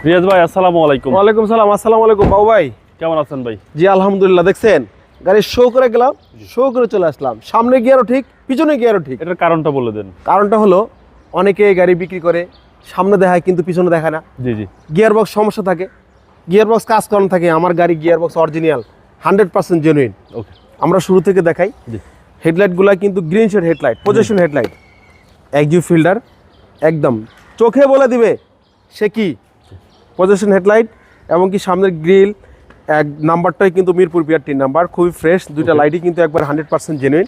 রিয়াজ ভাই আসসালামু আলাইকুম। ওয়ালাইকুম সালাম। আসসালামু আলাইকুম বাবু ভাই, কেমন আছেন ভাই? জি আলহামদুলিল্লাহ। দেখছেন গাড়ি শো করে গেলাম, শো করে চলে আসলাম। সামনে গিয়ারও ঠিক, পিছনে গিয়ারও ঠিক। এটার কারণটা বলে দেন। কারণটা হলো অনেকে গাড়ি বিক্রি করে সামনে দেখায় কিন্তু পিছনে দেখায় না। জি জি। গিয়ার বক্স সমস্যা থাকে, গিয়ার বক্স কাজ করানো থাকে। আমার গাড়ি gear box original 100% genuine. Okay, আমরা শুরু থেকে দেখাই। জি। হেডলাইটগুলো কিন্তু green shade headlight, position headlight, exhaust filter, একদম চোখে বলে দিবে সে কি পজিশন হেডলাইট। এবং কি সামনের গ্রিল এক নাম্বারটাই কিন্তু মিরপুর বিআর 3 নাম্বার, খুবই ফ্রেশ। দুইটা লাইটই কিন্তু একবার 100% জেনুইন।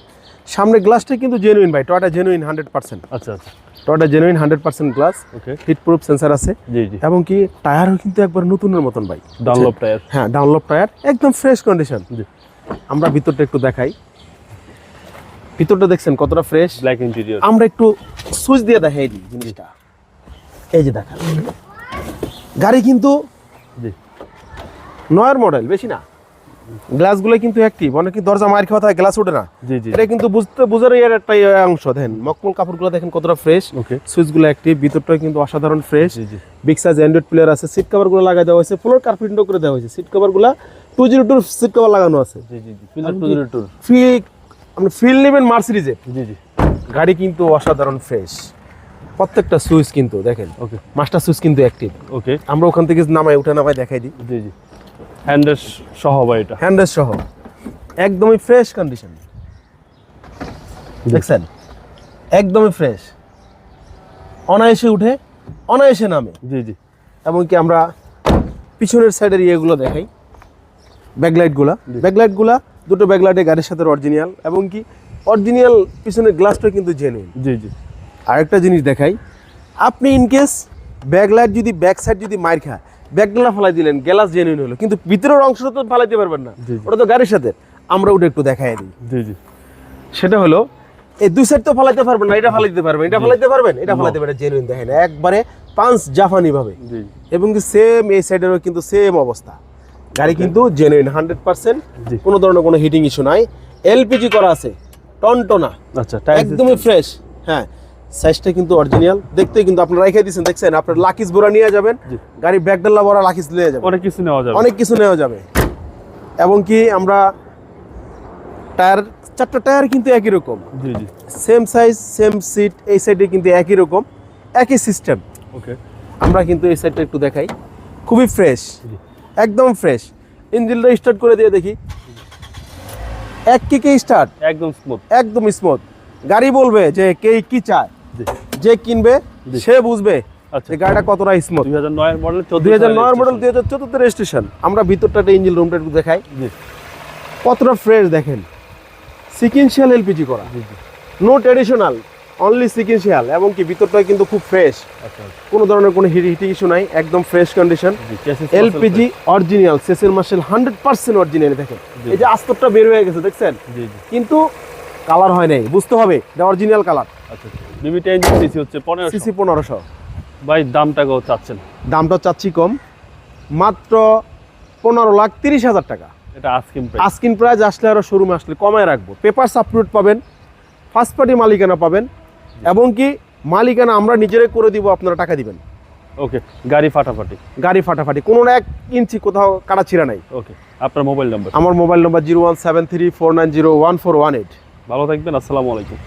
সামনের গ্লাসটা কিন্তু জেনুইন ভাই, টয়োটা জেনুইন 100%। আচ্ছা আচ্ছা, টয়োটা জেনুইন 100% গ্লাস। ওকে, হিট প্রুফ সেন্সার আছে। জি জি। এবং কি টায়ারও কিন্তু একবার নতুনের মতন ভাই, ডানলপ টায়ার। হ্যাঁ ডানলপ টায়ার, একদম ফ্রেশ কন্ডিশন। জি। আমরা ভিতরটা একটু দেখাই। ভিতরটা দেখছেন কতটা ফ্রেশ, ব্ল্যাক ইন্টেরিয়র। আমরা একটু সুইচ দিয়ে দেখাই দিই জিনিসটা। এই যে দেখেন গাড়ি কিন্তু জি। নয়ের মডেল, বেশি না। গ্লাসগুলো কিন্তু অ্যাক্টিভ, অনেক দরজা মার খাওয়া থাকে গ্লাস ওঠে না। জি জি। এটা কিন্তু বোঝার এর একটা অংশ। দেখেন মকমল কাপড়গুলো দেখেন কতটা ফ্রেশ। ওকে, সুইচগুলো অ্যাক্টিভ, ভিতরটা কিন্তু অসাধারণ ফ্রেশ। জি জি। বিগ সাইজ অ্যান্ড্রয়েড প্লেয়ার আছে। সিট কভারগুলো লাগাই দেওয়া হয়েছে, ফ্লোর কার্পেটিংও করে দেওয়া হয়েছে। সিট কভারগুলো 202 সিট কভার লাগানো আছে। জি জি জি। ফিল্টার 202। আপনি ফিল নেবেন মার্সিডিজে। জি জি। গাড়ি কিন্তু অসাধারণ ফ্রেশ। প্রত্যেকটা সুইচ কিন্তু দেখেন, ওকে, মাস্টার সুইচ কিন্তু অ্যাক্টিভ। ওকে, আমরা ওখান থেকে নামাই উঠে নামাই দেখাই দিই। জি জি। হ্যান্ডেস সহ ভাই এটা। হ্যান্ডেল সহ একদমই ফ্রেশ কন্ডিশন। দেখছেন একদমই ফ্রেশ, অনায়াসে উঠে অনায়াসে নামে। জি জি। এবং কি আমরা পিছনের সাইডের ইয়েগুলো দেখাই, ব্যাকলাইটগুলা। ব্যাকলাইটগুলা দুটো ব্যাকলাইটে গাড়ির সাথে অরিজিনাল। এবং কি অরিজিনাল পিছনের গ্লাসটা কিন্তু জেনুইন। জি জি। আরেকটা জিনিস দেখাই, আপনি ইনকেস ব্যাকলাইট যদি ব্যাক সাইড যদি মার খায়, ব্যাকডালা ফেলাই দিলেন, গ্লাস জেনুইন হলো, কিন্তু ভিতরের অংশটা তো ফালাইতে পারবেন না, জি জি। ওটা তো গাড়ির সাথে। আমরা ওটা একটু দেখাই দিই। জি জি। সেটা হলো এই দুই সাইড তো ফালাইতে পারবেন না, এটা ফালাইতে পারবেন, এটা ফালাইতে পারবেন, এটা ফালাইতে পারবেন। জেনুইন দেখেন একবারে পাঁচ জাপানি ভাবে। জি। এবং কি সেম এই সাইডেরও কিন্তু সেম অবস্থা। গাড়ি কিন্তু জেনুইন 100%। জি। কোনো ধরনের কোনো হিটিং ইস্যু নাই। এলপিজি করা আছে, টনটনা, আচ্ছা, টায়ার একদমই ফ্রেশ। হ্যাঁ, সাইজটা কিন্তু অরিজিনাল। দেখতে কিন্তু আপনারা রেখে দিয়েছেন, দেখছেন আপনার লাকিস ভরা নিয়ে যাবেন, জি। গাড়ি ব্যাকডাল্লা ভরা লাকিস নিয়ে যাবেন, অনেক কিছু নেওয়া যাবে। অনেক কিছু নেওয়া যাবে। এবং কি আমরা টায়ার, চারটা টায়ার কিন্তু একই রকম, জি জি। Same size same seat. এই সাইডে কিন্তু একই রকম, একই সিস্টেম। ওকে, আমরা কিন্তু এই সাইডটা একটু দেখাই, খুবই ফ্রেশ, জি। একদম ফ্রেশ। ইঞ্জিনটা স্টার্ট করে দিয়ে দেখি, এক কিকে স্টার্ট, একদম স্মুথ। একদম স্মুথ। গাড়ি বলবে যে কে কি চায়, জি। যে কিনবে জি। সে বুঝবে আচ্ছা, যে গাড়িটা কতটা স্মুথ। 2009 model, 2009 model, 2014 registration. আমরা ভিতরটা ইঞ্জিন রুমটা একটু দেখাই, জি কতটা ফ্রেশ দেখেন। সিকুয়েন্সিয়াল এলপিজি করা, জি জি। No traditional, only sequential. এবং কি ভিতরটা কিন্তু খুব ফ্রেশ, আচ্ছা, কোনো ধরনের কোনো হিটিং ইস্যু নাই, একদম ফ্রেশ কন্ডিশন। জি। chassis এলপিজি অরিজিনাল, সেসের মার্শেল 100% অরিজিনাল। দেখেন জি। এই যে আস্তরটা বের হয়ে গেছে, দেখছেন, জি জি। কিন্তু কালার হয় নাই, বুঝতে হবে এটা অরিজিনাল কালার। আচ্ছা, লিমিট ইঞ্জিন সিসি হচ্ছে 1500। সিসি 1500। ভাই দামটা কত চাচ্ছেন? দামটা চাচ্ছি কম, মাত্র 15,30,000 টাকা। এটা আস্কিং প্রাইস। Asking price. আসলে আরো শোরুমে আসলে কমায় রাখবো। পেপারস আপলোড পাবেন, ফার্স্ট পার্টি মালিকানা পাবেন। এবং কি মালিকানা আমরা নিজেরাই করে দিব, আপনারা টাকা দিবেন। ওকে, গাড়ি ফাটাফাটি। গাড়ি ফাটাফাটি, কোনো 1 ইঞ্চি কোথাও কাটা ছিঁড়া নাই। ওকে, আপনার মোবাইল নাম্বার? আমার মোবাইল নম্বর 01734901418। ভালো থাকবেন, আসসালামু আলাইকুম।